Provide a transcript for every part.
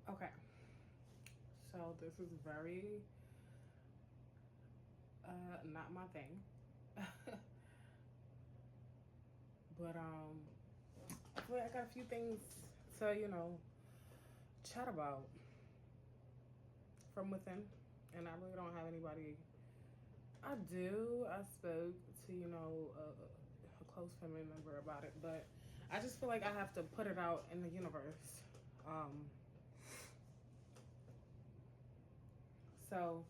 Okay, so this is very not my thing. But I feel like I got a few things to, chat about from within. And I really don't have anybody. I do. I spoke to, a close family member about it, but I just feel like I have to put it out in the universe. So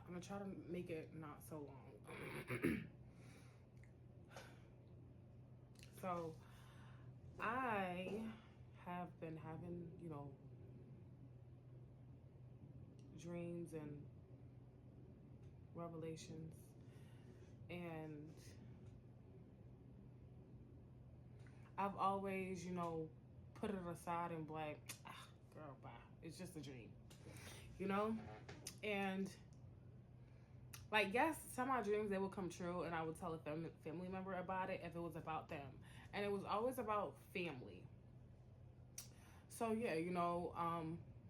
I'm gonna try to make it not so long. So I have been having, dreams and revelations, and I've always, put it aside and be like, girl, bye. It's just a dream, And like, yes, some of my dreams, they would come true, and I would tell a family member about it if it was about them. And it was always about family. So yeah,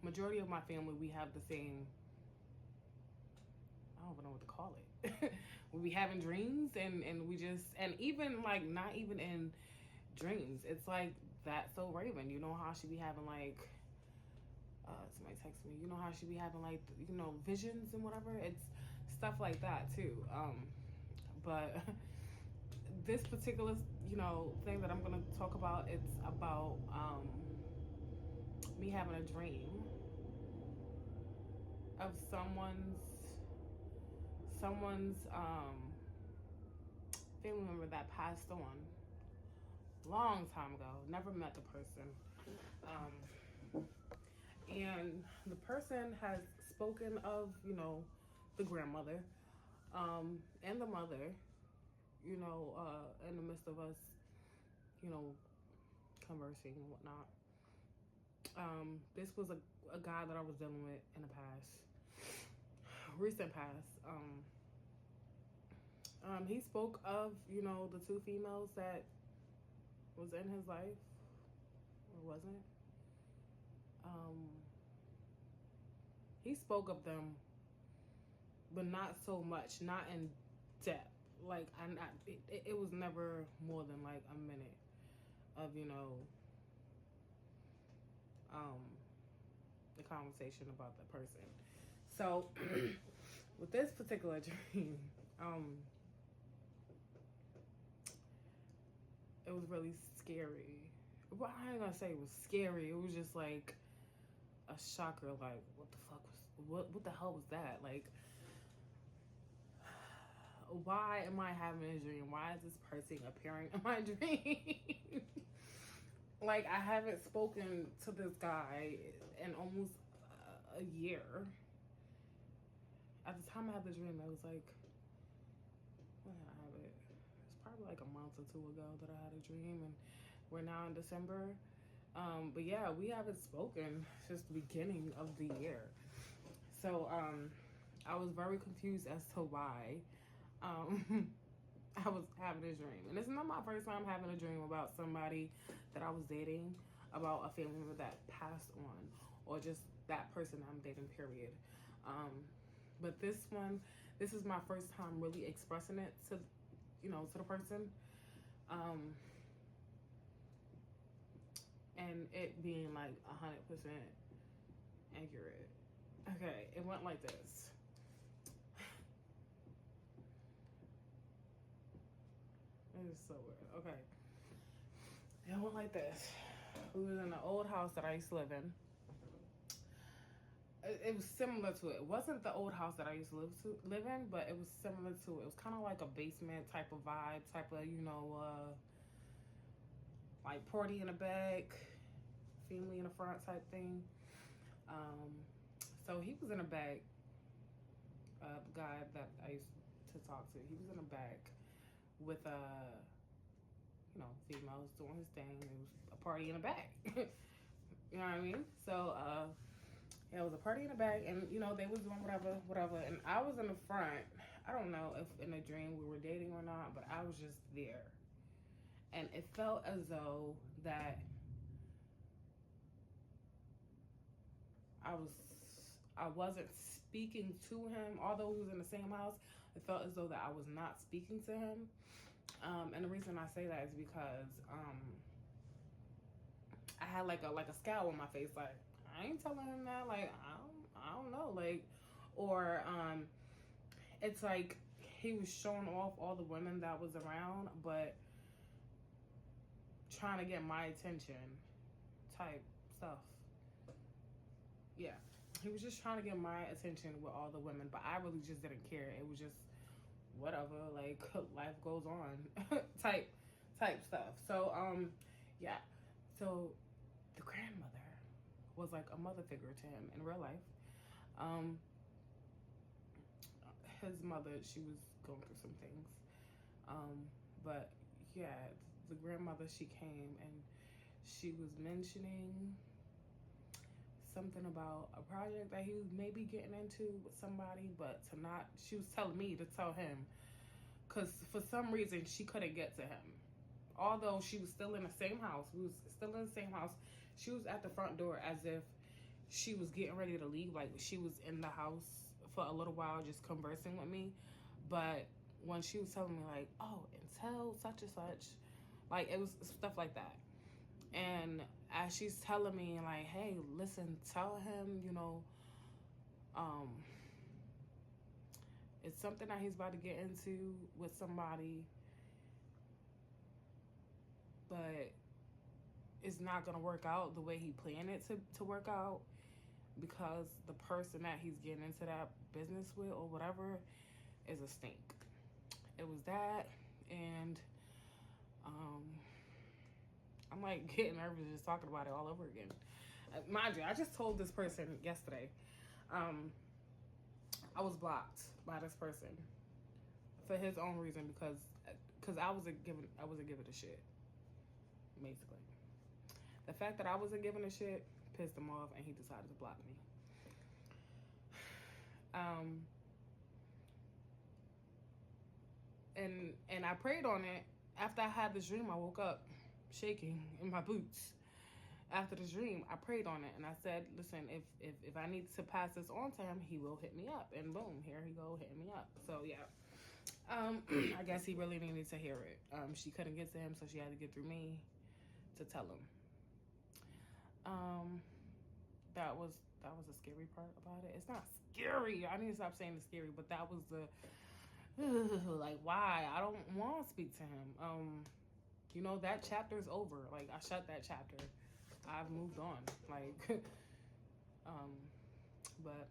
majority of my family, we have the same, I don't even know what to call it. We be having dreams, and we just, and even like, not even in dreams, it's like, that's so Raven. You know how she be having like, somebody text me, you know how she be having like, visions and whatever. It's stuff like that too. But this particular, thing that I'm gonna talk about, it's about me having a dream of someone's family member that passed on long time ago. Never met the person. And the person has spoken of, the grandmother, and the mother, in the midst of us, conversing and whatnot. This was a guy that I was dealing with in the past, recent past. He spoke of, the two females that was in his life, or wasn't. He spoke of them, but not so much, not in depth. Like, it was never more than like a minute of, the conversation about the person. So with this particular dream, it was really scary. Well, I ain't gonna say it was scary. It was just like a shocker. Like, what the fuck was, what the hell was that? Like, why am I having a dream? Why is this person appearing in my dream? Like, I haven't spoken to this guy in almost a year. At the time I had the dream, I was like, when did I have it? It's probably like a month or two ago that I had a dream, and we're now in December. But yeah, we haven't spoken since the beginning of the year. So I was very confused as to why I was having a dream. And it's not my first time having a dream about somebody that I was dating, about a family member that passed on, or just that person I'm dating, period. But this is my first time really expressing it to, to the person. And it being like 100% accurate. Okay, it went like this. It is so weird. Okay. It went like this. We was in an old house that I used to live in. It was similar to it. It wasn't the old house that I used to live in, but it was similar to it. It was kind of like a basement type of vibe, type of, like party in the back, family in the front type thing. So he was in the back. The guy that I used to talk to, he was in the back with females doing his thing. It was a party in the back. You know what I mean? So it was a party in the back, and they was doing whatever, and I was in the front. I don't know if in a dream we were dating or not, but I was just there. And it felt as though that I wasn't speaking to him, although we was in the same house. It felt as though that I was not speaking to him. And the reason I say that is because I had like a scowl on my face, like I ain't telling him that, like I don't know, like, or it's like he was showing off all the women that was around, but trying to get my attention type stuff. Yeah, he was just trying to get my attention with all the women, but I really just didn't care. It was just whatever, like life goes on type stuff. So yeah, so the grandmother was like a mother figure to him in real life. His mother, she was going through some things, but yeah, the grandmother, she came and she was mentioning something about a project that he was maybe getting into with somebody, but to not, she was telling me to tell him, because for some reason she couldn't get to him. Although she was still in the same house, we was still in the same house, she was at the front door as if she was getting ready to leave, like she was in the house for a little while just conversing with me. But when she was telling me like, oh, and tell such and such, like it was stuff like that. And as she's telling me like, hey, listen, tell him, you know, it's something that he's about to get into with somebody, but it's not gonna work out the way he planned it to work out, because the person that he's getting into that business with or whatever is a stink. It was that, and I'm like getting nervous just talking about it all over again. Mind you, I just told this person yesterday, I was blocked by this person for his own reason, because I wasn't giving a shit, basically. The fact that I wasn't giving a shit pissed him off, and he decided to block me. And I prayed on it. After I had this dream, I woke up shaking in my boots. After this dream, I prayed on it, and I said, listen, if I need to pass this on to him, he will hit me up. And boom, here he go, hitting me up. So yeah, I guess he really needed to hear it. She couldn't get to him, so she had to get through me to tell him. That was the scary part about it. It's not scary. I need to stop saying it's scary, but that was the like, why? I don't want to speak to him. You know, that chapter's over. Like, I shut that chapter. I've moved on. Like, but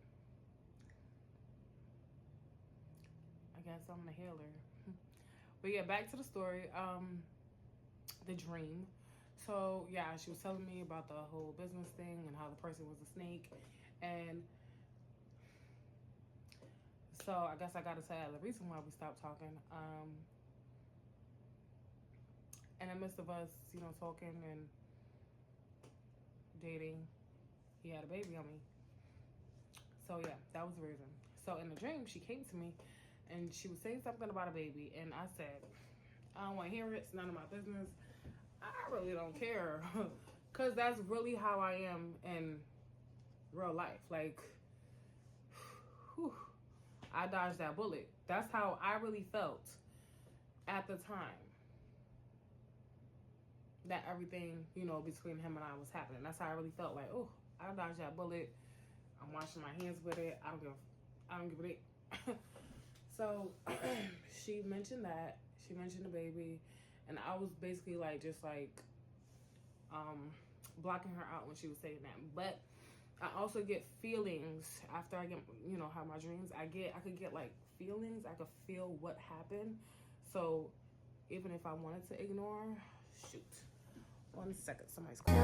I guess I'm the healer. But yeah, back to the story. The dream. So yeah, she was telling me about the whole business thing and how the person was a snake. And so I guess I gotta tell the reason why we stopped talking. In the midst of us, you know, talking and dating, he had a baby on me. So yeah, that was the reason. So in the dream, she came to me and she was saying something about a baby, and I said, I don't want to hear it. It's none of my business. I really don't care, because that's really how I am in real life. Like, whew, I dodged that bullet. That's how I really felt at the time that everything, you know, between him and I was happening. That's how I really felt. Like, oh, I dodged that bullet. I'm washing my hands with it. I don't give a So she mentioned that. She mentioned the baby. And I was basically like, just like, blocking her out when she was saying that. But I also get feelings after I get, you know, have my dreams. I could get like feelings. I could feel what happened. So even if I wanted to ignore, shoot. 1 second, somebody's calling.